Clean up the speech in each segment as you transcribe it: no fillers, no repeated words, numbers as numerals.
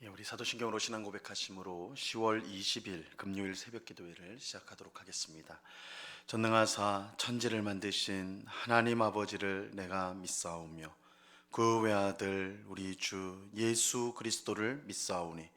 우리 사도신경으로 신앙 고백하심으로 10월 20일 금요일 새벽 기도회를 시작하도록 하겠습니다. 전능하사 천지를 만드신 하나님 아버지를 내가 믿사오며 그 외아들 우리 주 예수 그리스도를 믿사오니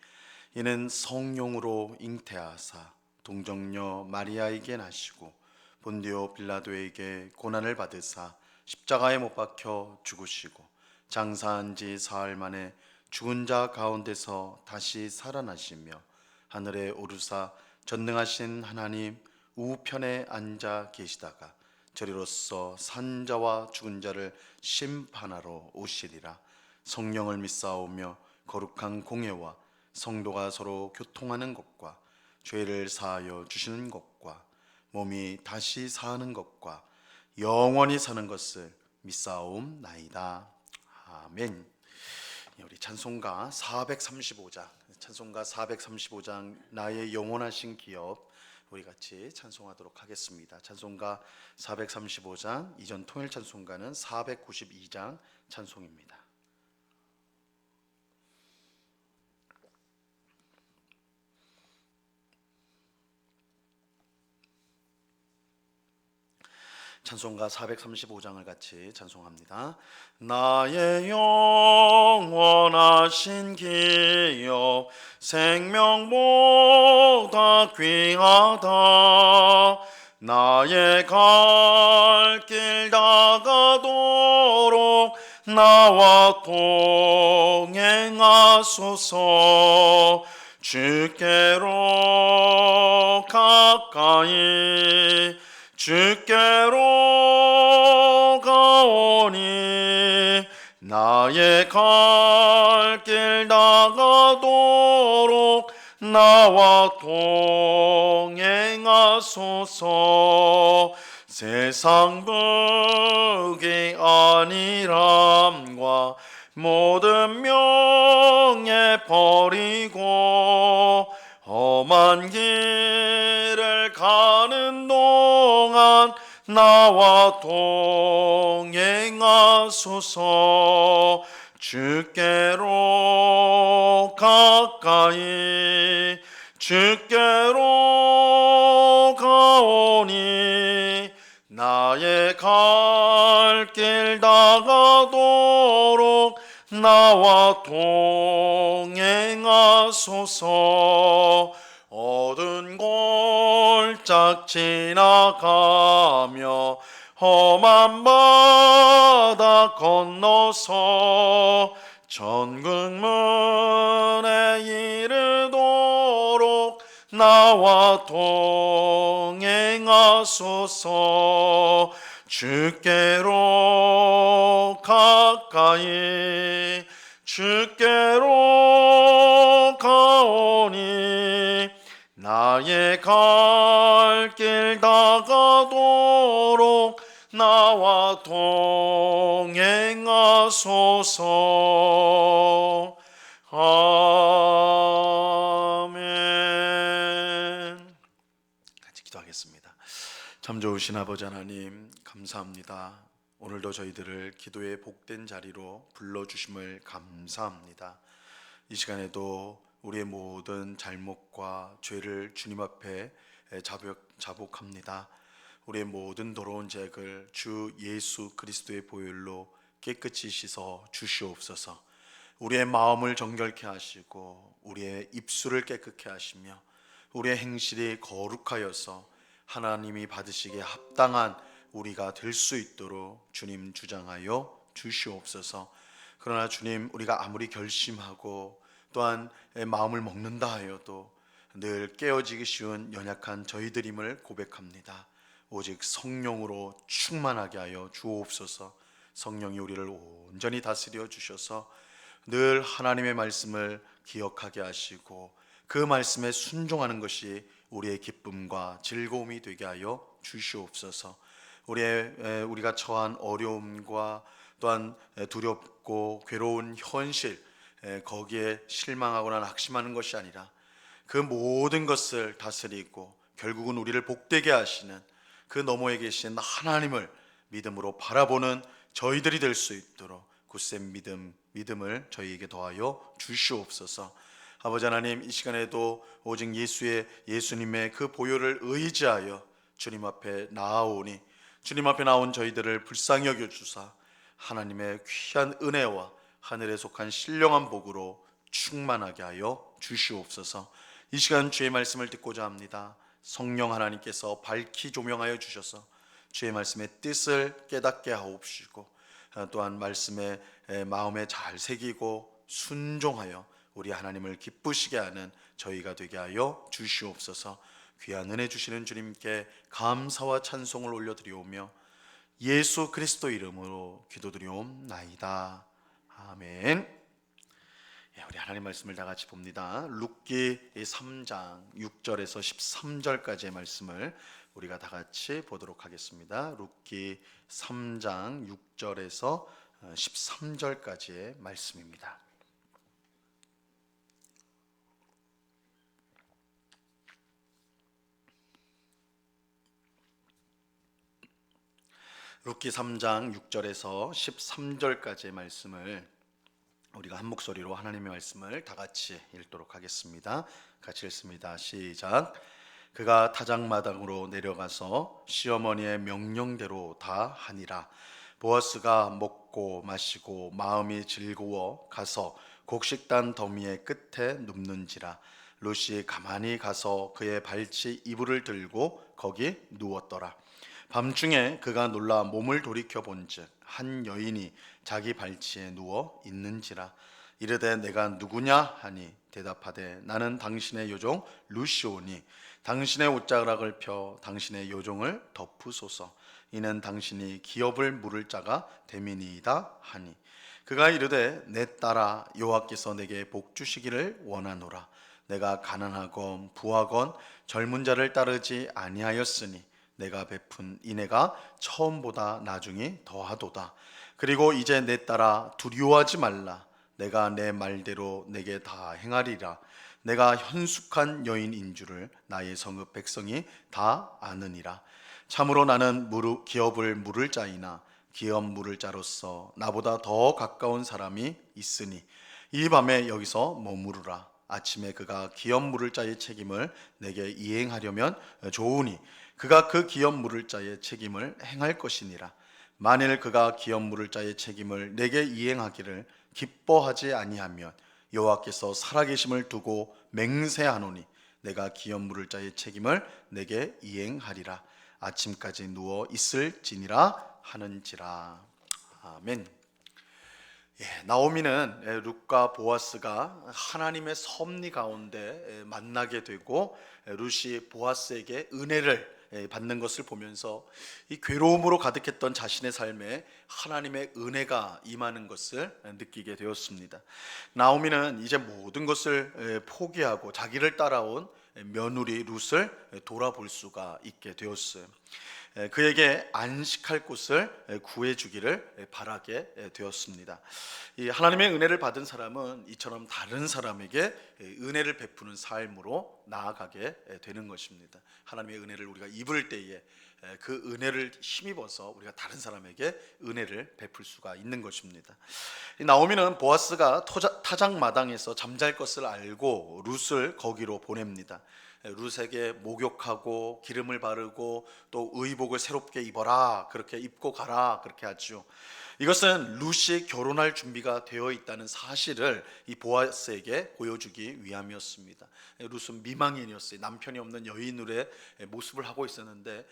이는 성령으로 잉태하사 동정녀 마리아에게 나시고 본디오 빌라도에게 고난을 받으사 십자가에 못 박혀 죽으시고 장사한 지 사흘 만에 죽은 자 가운데서 다시 살아나시며 하늘에 오르사 전능하신 하나님 우편에 앉아 계시다가 저리로서 산 자와 죽은 자를 심판하러 오시리라. 성령을 믿사오며 거룩한 공예와 성도가 서로 교통하는 것과 죄를 사하여 주시는 것과 몸이 다시 사는 것과 영원히 사는 것을 믿사옵나이다. 아멘. 우리 찬송가 435장 나의 영원하신 기업 우리 같이 찬송하도록 하겠습니다. 찬송가 435장, 이전 통일 찬송가는 492장 찬송입니다. 찬송가 435장을 같이 찬송합니다. 나의 영원하신 기업 생명보다 귀하다. 나의 갈 길 다가도록 나와 동행하소서. 주께로 가까이 주께로 가오니 나의 갈 길 다가도록 나와 동행하소서. 세상 부귀 안일함과 모든 명예 버리고 험한 길을 가는 동안 나와 동행하소서. 주께로 가까이 주께로 가오니 나의 갈 길 다가도록 나와 동행하소서. 어두운 골짝 지나가며 험한 바다 건너서 천국문에 이르도록 나와 동행하소서. 주께로 가까이 주께로 가오니 나의 갈 길 다가도록 나와 동행하소서. 아멘. 같이 기도하겠습니다. 참 좋으신 아버지 하나님, 감사합니다. 오늘도 저희들을 기도의 복된 자리로 불러주심을 감사합니다. 이 시간에도 우리의 모든 잘못과 죄를 주님 앞에 자복합니다. 우리의 모든 더러운 죄악을 주 예수 그리스도의 보혈로 깨끗이 씻어 주시옵소서. 우리의 마음을 정결케 하시고 우리의 입술을 깨끗게 하시며 우리의 행실이 거룩하여서 하나님이 받으시기에 합당한 우리가 될 수 있도록 주님 주장하여 주시옵소서. 그러나 주님, 우리가 아무리 결심하고 또한 마음을 먹는다 하여도 늘 깨어지기 쉬운 연약한 저희들임을 고백합니다. 오직 성령으로 충만하게 하여 주옵소서. 성령이 우리를 온전히 다스려 주셔서 늘 하나님의 말씀을 기억하게 하시고 그 말씀에 순종하는 것이 우리의 기쁨과 즐거움이 되게 하여 주시옵소서. 우리가 처한 어려움과 또한 두렵고 괴로운 현실, 거기에 실망하거나 낙심하는 것이 아니라 그 모든 것을 다스리고 결국은 우리를 복되게 하시는 그 너머에 계신 하나님을 믿음으로 바라보는 저희들이 될 수 있도록 굳센 믿음을 저희에게 더하여 주시옵소서. 아버지 하나님, 이 시간에도 오직 예수님의 그 보혈을 의지하여 주님 앞에 나아오니 주님 앞에 나온 저희들을 불쌍히 여겨 주사 하나님의 귀한 은혜와 하늘에 속한 신령한 복으로 충만하게 하여 주시옵소서. 이 시간 주의 말씀을 듣고자 합니다. 성령 하나님께서 밝히 조명하여 주셔서 주의 말씀의 뜻을 깨닫게 하옵시고 또한 말씀에 마음에 잘 새기고 순종하여 우리 하나님을 기쁘시게 하는 저희가 되게 하여 주시옵소서. 귀한 은혜 주시는 주님께 감사와 찬송을 올려드리오며 예수 그리스도 이름으로 기도드리옵나이다. 아멘. 우리 하나님 말씀을 다 같이 봅니다. 룻기 3장 6절에서 13절까지의 말씀을 우리가 다 같이 보도록 하겠습니다. 룻기 3장 6절에서 13절까지의 말씀입니다. 룻기 3장 6절에서 13절까지의 말씀을 우리가 한 목소리로 하나님의 말씀을 다 같이 읽도록 하겠습니다. 같이 읽습니다. 시작. 그가 타작마당으로 내려가서 시어머니의 명령대로 다 하니라. 보아스가 먹고 마시고 마음이 즐거워 가서 곡식단 더미의 끝에 눕는지라. 룻이 가만히 가서 그의 발치 이불을 들고 거기 누웠더라. 밤중에 그가 놀라 몸을 돌이켜 본즉 한 여인이 자기 발치에 누워 있는지라. 이르되 내가 누구냐 하니 대답하되 나는 당신의 요종 룻이오니 당신의 옷자락을 펴 당신의 요종을 덮으소서. 이는 당신이 기업을 물을 자가 됨이니이다 하니 그가 이르되 내 딸아 여호와께서 내게 복 주시기를 원하노라. 내가 가난하건 부하건 젊은 자를 따르지 아니하였으니 내가 베푼 인애가 처음보다 나중이 더하도다. 그리고 이제 내 딸아 두려워하지 말라. 내가 내 말대로 내게 다 행하리라. 내가 현숙한 여인인 줄을 나의 성읍 백성이 다 아느니라. 참으로 나는 기업을 물을 자이나 기업 물을 자로서 나보다 더 가까운 사람이 있으니 이 밤에 여기서 머무르라. 아침에 그가 기업 물을 자의 책임을 내게 이행하려면 좋으니 그가 그 기업 물을 자의 책임을 행할 것이니라. 만일 그가 기업 물을 자의 책임을 내게 이행하기를 기뻐하지 아니하면 여호와께서 살아계심을 두고 맹세하노니 내가 기업 물을 자의 책임을 내게 이행하리라. 아침까지 누워 있을지니라 하는지라. 아멘. 나오미는 룻과 보아스가 하나님의 섭리 가운데 만나게 되고 룻이 보아스에게 은혜를 받는 것을 보면서 이 괴로움으로 가득했던 자신의 삶에 하나님의 은혜가 임하는 것을 느끼게 되었습니다. 나오미는 이제 모든 것을 포기하고 자기를 따라온 며느리 룻을 돌아볼 수가 있게 되었어요. 그에게 안식할 곳을 구해주기를 바라게 되었습니다. 이 하나님의 은혜를 받은 사람은 이처럼 다른 사람에게 은혜를 베푸는 삶으로 나아가게 되는 것입니다. 하나님의 은혜를 우리가 입을 때에 그 은혜를 힘입어서 우리가 다른 사람에게 은혜를 베풀 수가 있는 것입니다. 나오미는 보아스가 타작마당에서 잠잘 것을 알고 룻을 거기로 보냅니다. 룻에게 목욕하고 기름을 바르고 또 의복을 새롭게 입어라, 그렇게 입고 가라, 그렇게 하죠. 이것은 룻이 결혼할 준비가 되어 있다는 사실을 이 보아스에게 보여주기 위함이었습니다. 룻은 미망인이었어요. 남편이 없는 여인의 모습을 하고 있었는데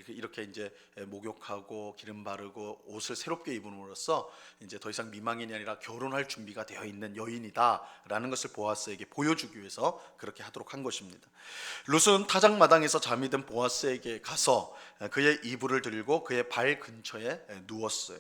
이렇게 이제 목욕하고 기름 바르고 옷을 새롭게 입음으로써 이제 더 이상 미망인이 아니라 결혼할 준비가 되어 있는 여인이다라는 것을 보아스에게 보여주기 위해서 그렇게 하도록 한 것입니다. 룻은 타작마당에서 잠이 든 보아스에게 가서 그의 이불을 들고 그의 발 근처에 누웠어요.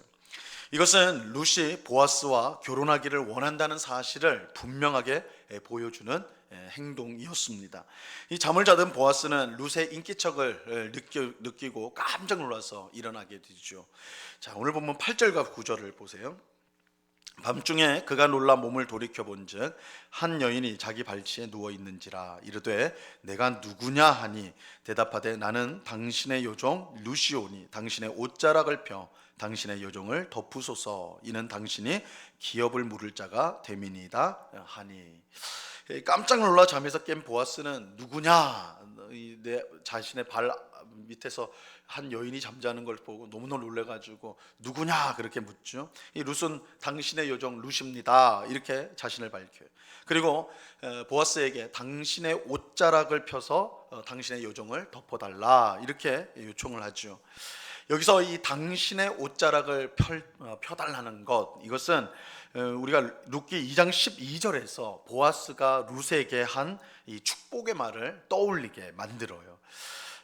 이것은 룻이 보아스와 결혼하기를 원한다는 사실을 분명하게 보여주는 행동이었습니다. 이 잠을 자던 보아스는 룻의 인기척을 느끼고 깜짝 놀라서 일어나게 되죠. 자, 오늘 보면 8절과 9절을 보세요. 밤중에 그가 놀라 몸을 돌이켜본즉 한 여인이 자기 발치에 누워 있는지라. 이르되 내가 누구냐 하니 대답하되 나는 당신의 요종 루시오니 당신의 옷자락을 펴 당신의 요종을 덮으소서. 이는 당신이 기업을 물을 자가 됨이니이다 하니. 깜짝 놀라 잠에서 깬 보아스는 누구냐, 내 자신의 발 밑에서 한 여인이 잠자는 걸 보고 너무나 놀래가지고 누구냐 그렇게 묻죠. 이 룻은 당신의 요정 룻입니다 이렇게 자신을 밝혀요. 그리고 보아스에게 당신의 옷자락을 펴서 당신의 요정을 덮어달라 이렇게 요청을 하죠. 여기서 이 당신의 옷자락을 펴달라는 것, 이것은 우리가 룻기 2장 12절에서 보아스가 룻에게 한 이 축복의 말을 떠올리게 만들어요.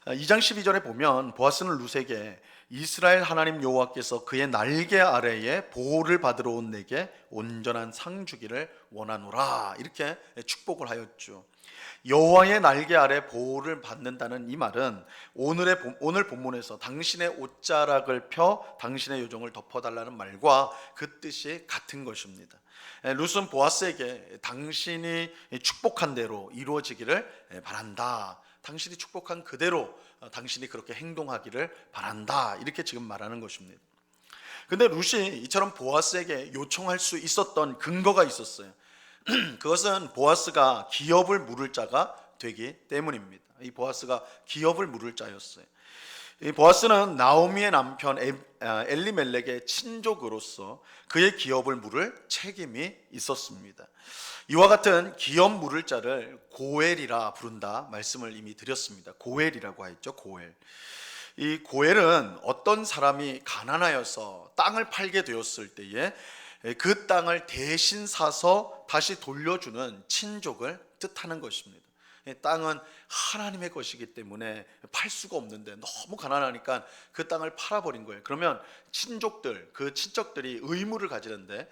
2장 12절에 보면 보아스는 룻에게 이스라엘 하나님 여호와께서 그의 날개 아래에 보호를 받으러 온 내게 온전한 상 주기를 원하노라 이렇게 축복을 하였죠. 여호와의 날개 아래 보호를 받는다는 이 말은 오늘 본문에서 당신의 옷자락을 펴 당신의 요정을 덮어달라는 말과 그 뜻이 같은 것입니다. 룻은 보아스에게 당신이 축복한 대로 이루어지기를 바란다, 당신이 축복한 그대로 당신이 그렇게 행동하기를 바란다 이렇게 지금 말하는 것입니다. 근데 룻이 이처럼 보아스에게 요청할 수 있었던 근거가 있었어요. 그것은 보아스가 기업을 물을 자가 되기 때문입니다. 이 보아스가 기업을 물을 자였어요. 이 보아스는 나오미의 남편 엘리멜렉의 친족으로서 그의 기업을 물을 책임이 있었습니다. 이와 같은 기업 물을 자를 고엘이라 부른다 말씀을 이미 드렸습니다. 고엘이라고 하였죠. 고엘. 이 고엘은 어떤 사람이 가난하여서 땅을 팔게 되었을 때에 그 땅을 대신 사서 다시 돌려주는 친족을 뜻하는 것입니다. 땅은 하나님의 것이기 때문에 팔 수가 없는데 너무 가난하니까 그 땅을 팔아버린 거예요. 그러면 친족들, 그 친척들이 의무를 가지는데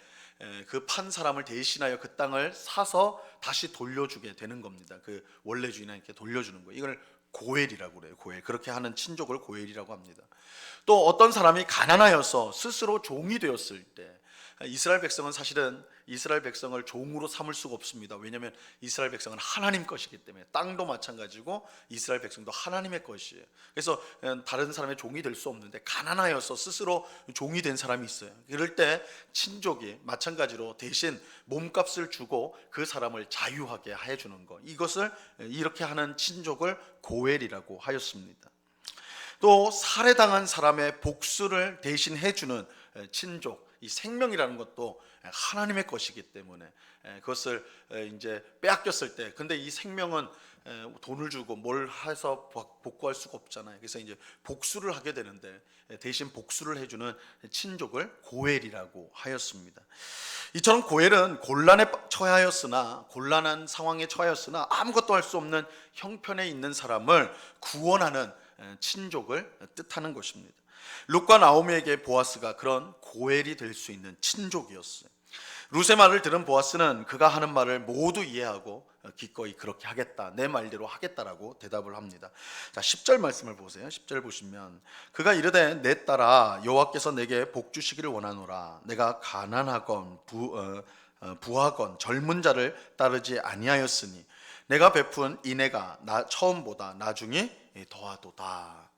그 판 사람을 대신하여 그 땅을 사서 다시 돌려주게 되는 겁니다. 그 원래 주인한테 돌려주는 거예요. 이걸 고엘이라고 그래요. 고엘. 그렇게 하는 친족을 고엘이라고 합니다. 또 어떤 사람이 가난하여서 스스로 종이 되었을 때, 이스라엘 백성은 사실은 이스라엘 백성을 종으로 삼을 수가 없습니다. 왜냐하면 이스라엘 백성은 하나님 것이기 때문에, 땅도 마찬가지고 이스라엘 백성도 하나님의 것이에요. 그래서 다른 사람의 종이 될 수 없는데 가난하여서 스스로 종이 된 사람이 있어요. 그럴 때 친족이 마찬가지로 대신 몸값을 주고 그 사람을 자유하게 해주는 것, 이것을 이렇게 하는 친족을 고엘이라고 하였습니다. 또 살해당한 사람의 복수를 대신 해주는 친족, 이 생명이라는 것도 하나님의 것이기 때문에 그것을 이제 빼앗겼을 때, 근데 이 생명은 돈을 주고 뭘 해서 복구할 수가 없잖아요. 그래서 이제 복수를 하게 되는데 대신 복수를 해주는 친족을 고엘이라고 하였습니다. 이처럼 고엘은 곤란에 처하였으나, 곤란한 상황에 처하였으나 아무것도 할 수 없는 형편에 있는 사람을 구원하는 친족을 뜻하는 것입니다. 룻과 나오미에게 보아스가 그런 고엘이 될 수 있는 친족이었어요. 룻의 말을 들은 보아스는 그가 하는 말을 모두 이해하고 기꺼이 그렇게 하겠다, 내 말대로 하겠다라고 대답을 합니다. 자, 10절 말씀을 보세요. 10절 보시면 그가 이르되 내 딸아 여호와께서 내게 복 주시기를 원하노라. 내가 가난하건 부하건 젊은 자를 따르지 아니하였으니 내가 베푼 인애가 처음보다 나중이 더하도다.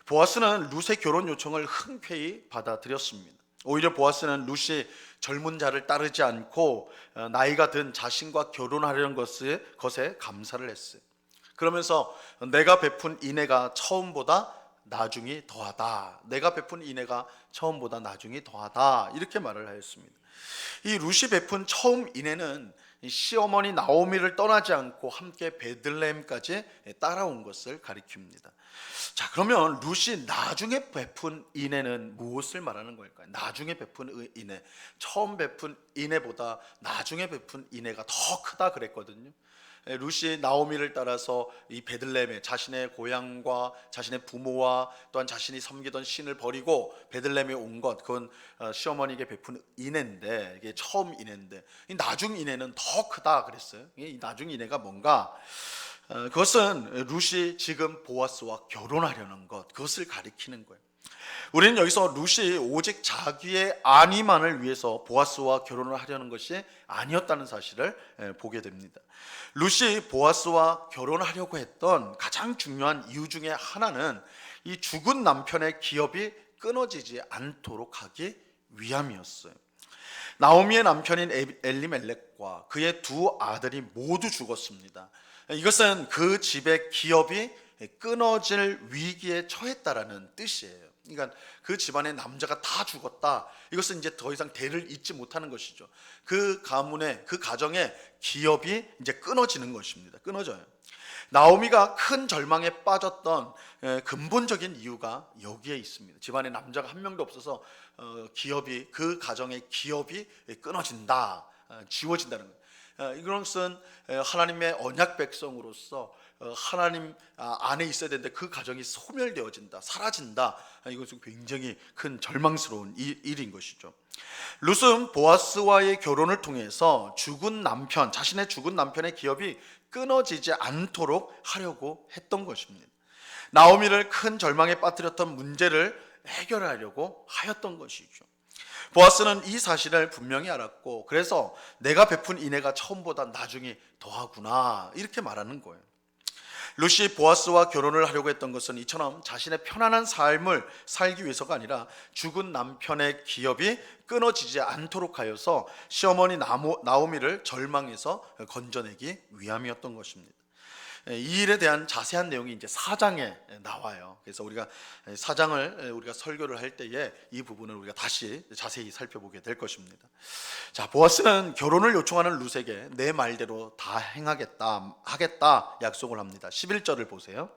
보아스는 룻의 결혼 요청을 흔쾌히 받아들였습니다. 오히려 보아스는 룻이 젊은 자를 따르지 않고 나이가 든 자신과 결혼하려는 것에 감사를 했어요. 그러면서 내가 베푼 인애가 처음보다 나중이 더하다, 내가 베푼 인애가 처음보다 나중이 더하다, 이렇게 말을 하였습니다. 이 룻이 베푼 처음 인애는 시어머니 나오미를 떠나지 않고 함께 베들레헴까지 따라온 것을 가리킵니다. 자, 그러면 룻이 나중에 베푼 인애는 무엇을 말하는 걸까요? 나중에 베푼 인애, 처음 베푼 인애보다 나중에 베푼 인애가 더 크다 그랬거든요. 룻이 나오미를 따라서 이 베들레헴에 자신의 고향과 자신의 부모와 또한 자신이 섬기던 신을 버리고 베들레헴에 온 것, 그건 시어머니에게 베푼 인애인데, 이게 처음 인애인데 이 나중 인애는 더 크다 그랬어요. 이 나중 인애가 뭔가, 그것은 룻이 지금 보아스와 결혼하려는 것, 그것을 가리키는 거예요. 우리는 여기서 룻이 오직 자기의 안위만을 위해서 보아스와 결혼을 하려는 것이 아니었다는 사실을 보게 됩니다. 룻이 보아스와 결혼하려고 했던 가장 중요한 이유 중에 하나는 이 죽은 남편의 기업이 끊어지지 않도록 하기 위함이었어요. 나오미의 남편인 엘리멜렉과 그의 두 아들이 모두 죽었습니다. 이것은 그 집의 기업이 끊어질 위기에 처했다라는 뜻이에요. 그러니까 그 집안의 남자가 다 죽었다. 이것은 이제 더 이상 대를 잇지 못하는 것이죠. 그 가문의 그 가정의 기업이 이제 끊어지는 것입니다. 끊어져요. 나오미가 큰 절망에 빠졌던 근본적인 이유가 여기에 있습니다. 집안에 남자가 한 명도 없어서 기업이 그 가정의 기업이 끊어진다, 지워진다는 거예요. 이것은 하나님의 언약 백성으로서 하나님 안에 있어야 되는데 그 가정이 소멸되어진다, 사라진다. 이것은 굉장히 큰 절망스러운 일인 것이죠. 룻은 보아스와의 결혼을 통해서 자신의 죽은 남편의 기업이 끊어지지 않도록 하려고 했던 것입니다. 나오미를 큰 절망에 빠뜨렸던 문제를 해결하려고 하였던 것이죠. 보아스는 이 사실을 분명히 알았고, 그래서 내가 베푼 인애가 처음보다 나중이 더하구나 이렇게 말하는 거예요. 룻이 보아스와 결혼을 하려고 했던 것은 이처럼 자신의 편안한 삶을 살기 위해서가 아니라 죽은 남편의 기업이 끊어지지 않도록 하여서 시어머니 나오미를 절망에서 건져내기 위함이었던 것입니다. 이 일에 대한 자세한 내용이 이제 4장에 나와요. 그래서 우리가 4장을 우리가 설교를 할 때에 이 부분을 우리가 다시 자세히 살펴보게 될 것입니다. 자, 보아스는 결혼을 요청하는 룻에게 내 말대로 다 하겠다 약속을 합니다. 11절을 보세요.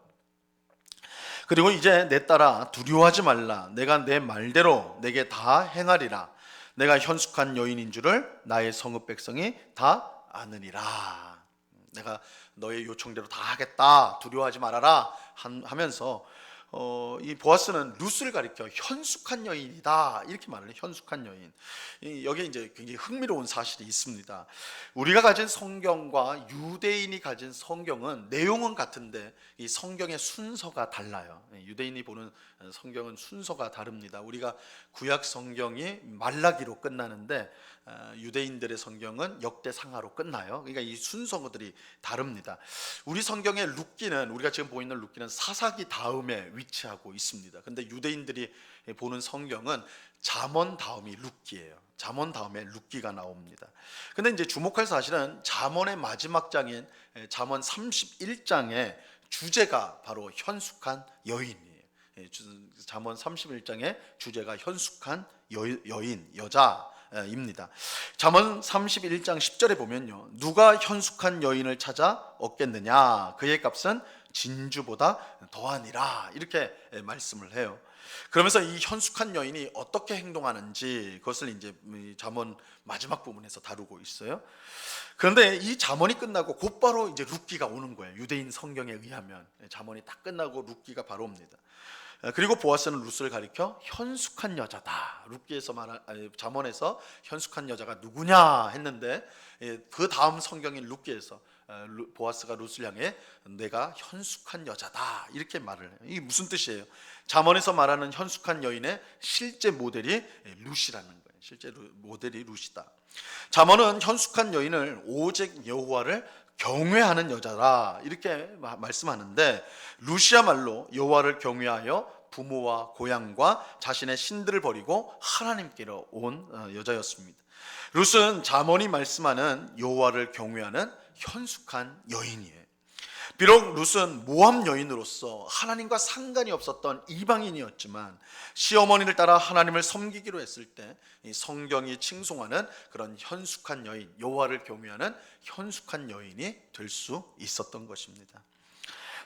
그리고 이제 내 딸아 두려워하지 말라. 내가 내 말대로 내게 다 행하리라. 내가 현숙한 여인인 줄을 나의 성읍 백성이 다 아느니라. 내가 너의 요청대로 다 하겠다, 두려워하지 말아라 하면서 이 보아스는 룻을 가리켜 현숙한 여인이다 이렇게 말을 해요. 현숙한 여인. 여기에 이제 굉장히 흥미로운 사실이 있습니다. 우리가 가진 성경과 유대인이 가진 성경은 내용은 같은데 이 성경의 순서가 달라요. 유대인이 보는 성경은 순서가 다릅니다. 우리가 구약 성경이 말라기로 끝나는데 유대인들의 성경은 역대상하로 끝나요. 그러니까 이 순서들이 다릅니다. 우리 성경의 룻기는, 우리가 지금 보이는 룻기는 사사기 다음에 위치하고 있습니다. 근데 유대인들이 보는 성경은 잠언 다음이 룻기예요. 잠언 다음에 룻기가 나옵니다. 근데 이제 주목할 사실은 잠언의 마지막 장인 잠언 31장의 주제가 바로 현숙한 여인이에요. 잠언 31장의 주제가 현숙한 여인, 여자입니다. 잠언 31장 10절에 보면요, 누가 현숙한 여인을 찾아 얻겠느냐, 그의 값은 진주보다 더하니라 이렇게 말씀을 해요. 그러면서 이 현숙한 여인이 어떻게 행동하는지 그것을 이제 잠언 마지막 부분에서 다루고 있어요. 그런데 이 잠언이 끝나고 곧바로 이제 룻기가 오는 거예요. 유대인 성경에 의하면 잠언이 딱 끝나고 룻기가 바로 옵니다. 그리고 보아스는 룻을 가리켜 현숙한 여자다. 룻기에서 잠언에서 현숙한 여자가 누구냐 했는데 그 다음 성경인 룻기에서 보아스가 룻을 향해 내가 현숙한 여자다 이렇게 말을 해요. 이게 무슨 뜻이에요? 잠언에서 말하는 현숙한 여인의 실제 모델이 룻이라는 거예요. 실제 모델이 룻이다. 잠언은 현숙한 여인을 오직 여호와를 경외하는 여자라 이렇게 말씀하는데, 룻이야말로 여호와를 경외하여 부모와 고향과 자신의 신들을 버리고 하나님께로 온 여자였습니다. 룻은 잠언이 말씀하는 여호와를 경외하는 현숙한 여인이에요. 비록 룻은 모함 여인으로서 하나님과 상관이 없었던 이방인이었지만 시어머니를 따라 하나님을 섬기기로 했을 때 이 성경이 칭송하는 그런 현숙한 여인, 여호와를 경외하는 현숙한 여인이 될 수 있었던 것입니다.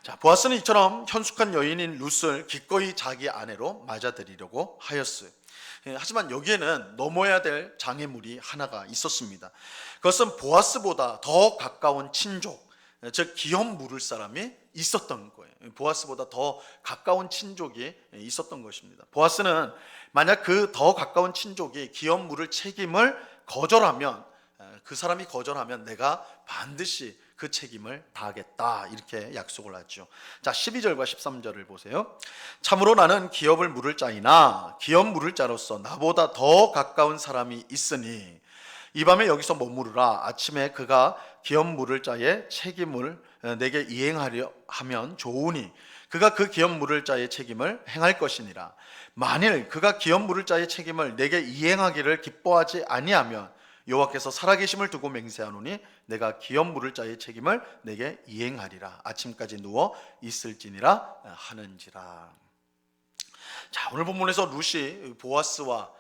자, 보아스는 이처럼 현숙한 여인인 룻을 기꺼이 자기 아내로 맞아들이려고 하였어요. 하지만 여기에는 넘어야 될 장애물이 하나가 있었습니다. 그것은 보아스보다 더 가까운 친족, 즉 기업 물을 사람이 있었던 거예요. 보아스보다 더 가까운 친족이 있었던 것입니다. 보아스는 만약 그 더 가까운 친족이 기업 물을 책임을 거절하면 그 사람이 거절하면 내가 반드시 그 책임을 다하겠다 이렇게 약속을 하죠. 자, 12절과 13절을 보세요. 참으로 나는 기업을 물을 자이나 기업 물을 자로서 나보다 더 가까운 사람이 있으니 이 밤에 여기서 머무르라. 아침에 그가 기업 물을 자의 책임을 내게 이행하려 하면 좋으니 그가 그 기업 물을 자의 책임을 행할 것이니라. 만일 그가 기업 물을 자의 책임을 내게 이행하기를 기뻐하지 아니하면 여호와께서 살아계심을 두고 맹세하노니 내가 기업 물을 자의 책임을 내게 이행하리라. 아침까지 누워 있을지니라 하는지라. 자, 오늘 본문에서 룻이 보아스와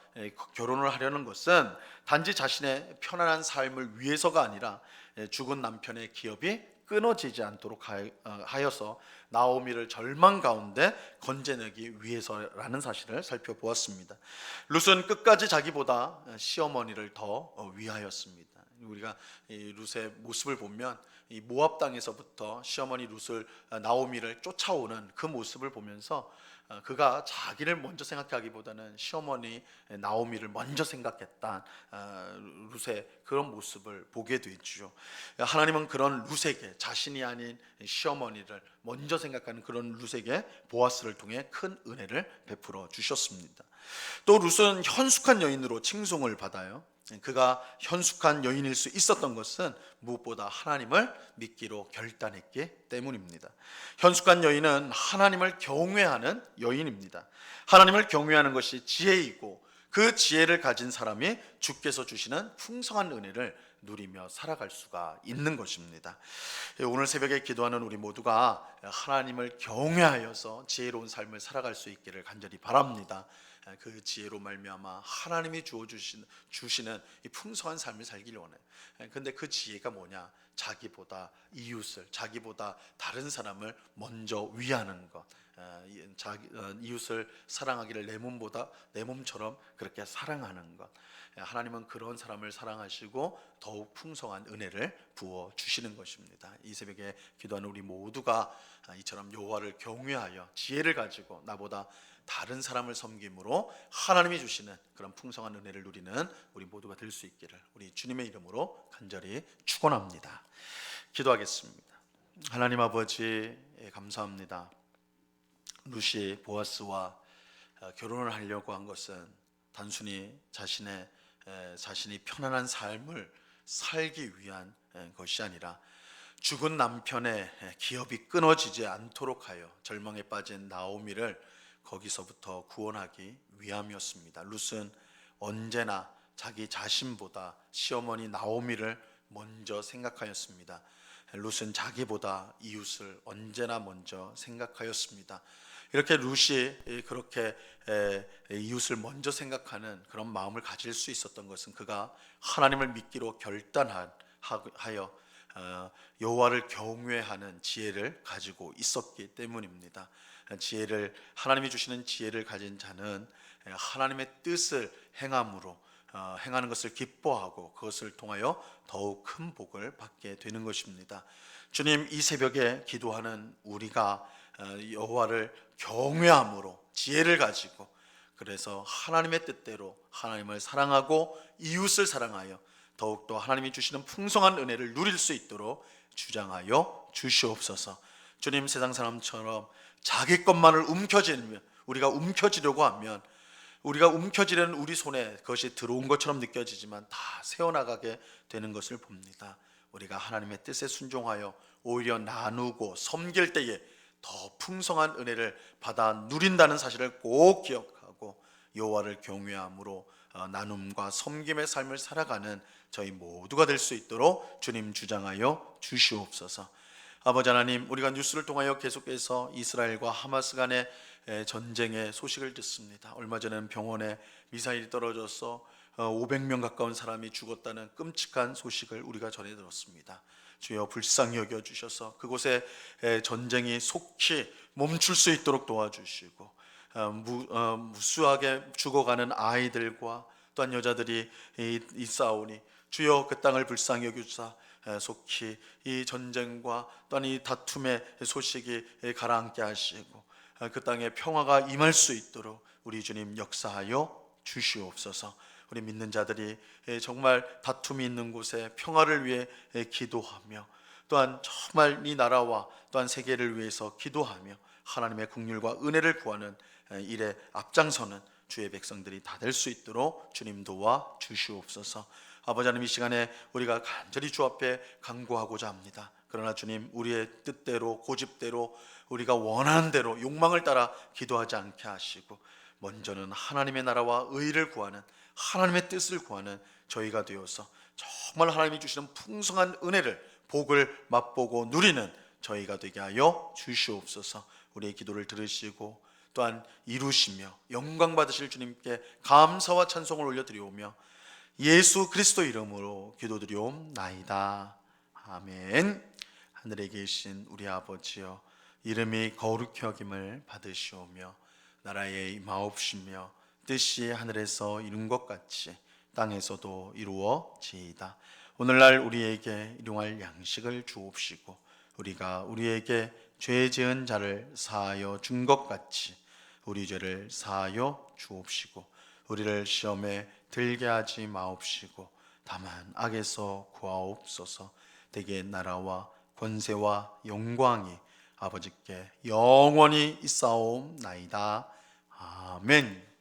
결혼을 하려는 것은 단지 자신의 편안한 삶을 위해서가 아니라 죽은 남편의 기업이 끊어지지 않도록 하여서 나오미를 절망 가운데 건져내기 위해서라는 사실을 살펴보았습니다. 룻은 끝까지 자기보다 시어머니를 더 위하였습니다. 우리가 이 룻의 모습을 보면 이 모압 땅에서부터 시어머니 룻을 나오미를 쫓아오는 그 모습을 보면서 그가 자기를 먼저 생각하기보다는 시어머니 나오미를 먼저 생각했다 룻의 그런 모습을 보게 되죠. 하나님은 그런 룻에게 자신이 아닌 시어머니를 먼저 생각하는 그런 룻에게 보아스를 통해 큰 은혜를 베풀어 주셨습니다. 또 룻은 현숙한 여인으로 칭송을 받아요. 그가 현숙한 여인일 수 있었던 것은 무엇보다 하나님을 믿기로 결단했기 때문입니다. 현숙한 여인은 하나님을 경외하는 여인입니다. 하나님을 경외하는 것이 지혜이고 그 지혜를 가진 사람이 주께서 주시는 풍성한 은혜를 누리며 살아갈 수가 있는 것입니다. 오늘 새벽에 기도하는 우리 모두가 하나님을 경외하여서 지혜로운 삶을 살아갈 수 있기를 간절히 바랍니다. 그 지혜로 말미암아 하나님이 주시는 이 풍성한 삶을 살기를 원해요. 근데 그 지혜가 뭐냐? 자기보다 이웃을, 자기보다 다른 사람을 먼저 위하는 것, 이웃을 사랑하기를 내 몸처럼 그렇게 사랑하는 것. 하나님은 그런 사람을 사랑하시고 더욱 풍성한 은혜를 부어 주시는 것입니다. 이 새벽에 기도하는 우리 모두가 이처럼 여호와를 경외하여 지혜를 가지고 나보다 다른 사람을 섬김으로 하나님이 주시는 그런 풍성한 은혜를 누리는 우리 모두가 될 수 있기를 우리 주님의 이름으로 간절히 축원합니다. 기도하겠습니다. 하나님 아버지 감사합니다. 룻이 보아스와 결혼을 하려고 한 것은 단순히 자신이 편안한 삶을 살기 위한 것이 아니라 죽은 남편의 기업이 끊어지지 않도록 하여 절망에 빠진 나오미를 거기서부터 구원하기 위함이었습니다. 룻은 언제나 자기 자신보다 시어머니 나오미를 먼저 생각하였습니다. 룻은 자기보다 이웃을 언제나 먼저 생각하였습니다. 이렇게 룻이 그렇게 이웃을 먼저 생각하는 그런 마음을 가질 수 있었던 것은 그가 하나님을 믿기로 결단하여 여호와를 경외하는 지혜를 가지고 있었기 때문입니다. 하나님이 주시는 지혜를 가진 자는 하나님의 뜻을 행하는 것을 기뻐하고 그것을 통하여 더욱 큰 복을 받게 되는 것입니다. 주님, 이 새벽에 기도하는 우리가 여호와를 경외함으로 지혜를 가지고 그래서 하나님의 뜻대로 하나님을 사랑하고 이웃을 사랑하여 더욱더 하나님이 주시는 풍성한 은혜를 누릴 수 있도록 주장하여 주시옵소서. 주님, 세상 사람처럼 자기 것만을 우리가 움켜쥐려고 하면 우리가 움켜쥐려는 우리 손에 그것이 들어온 것처럼 느껴지지만 다 새어나가게 되는 것을 봅니다. 우리가 하나님의 뜻에 순종하여 오히려 나누고 섬길 때에 더 풍성한 은혜를 받아 누린다는 사실을 꼭 기억하고 여호와를 경외함으로 나눔과 섬김의 삶을 살아가는 저희 모두가 될 수 있도록 주님 주장하여 주시옵소서. 아버지 하나님, 우리가 뉴스를 통하여 계속해서 이스라엘과 하마스 간의 전쟁의 소식을 듣습니다. 얼마 전에는 병원에 미사일이 떨어져서 500명 가까운 사람이 죽었다는 끔찍한 소식을 우리가 전해 들었습니다. 주여 불쌍히 여겨 주셔서 그곳에 전쟁이 속히 멈출 수 있도록 도와주시고 무수하게 죽어가는 아이들과 또한 여자들이 있사오니 주여 그 땅을 불쌍히 여겨주사 속히 이 전쟁과 또한 이 다툼의 소식이 가라앉게 하시고 그 땅에 평화가 임할 수 있도록 우리 주님 역사하여 주시옵소서. 우리 믿는 자들이 정말 다툼이 있는 곳에 평화를 위해 기도하며, 또한 정말 이 나라와 또한 세계를 위해서 기도하며 하나님의 긍휼과 은혜를 구하는 일에 앞장서는 주의 백성들이 다 될 수 있도록 주님 도와 주시옵소서. 아버지 하나님, 이 시간에 우리가 간절히 주 앞에 간구하고자 합니다. 그러나 주님, 우리의 뜻대로 고집대로 우리가 원하는 대로 욕망을 따라 기도하지 않게 하시고, 먼저는 하나님의 나라와 의를 구하는, 하나님의 뜻을 구하는 저희가 되어서 정말 하나님이 주시는 풍성한 은혜를, 복을 맛보고 누리는 저희가 되게 하여 주시옵소서. 우리의 기도를 들으시고 또한 이루시며 영광 받으실 주님께 감사와 찬송을 올려드리오며 예수 그리스도 이름으로 기도드리옵나이다. 아멘. 하늘에 계신 우리 아버지여, 이름이 거룩히 여김을 받으시오며 나라에 임하옵시며 뜻이 하늘에서 이룬 것 같이 땅에서도 이루어지이다. 오늘날 우리에게 일용할 양식을 주옵시고, 우리가 우리에게 죄 지은 자를 사하여 준 것 같이 우리 죄를 사하여 주옵시고, 우리를 시험에 들게 하지 마옵시고 다만 악에서 구하옵소서. 대개 나라와 권세와 영광이 아버지께 영원히 있사옵나이다. 아멘.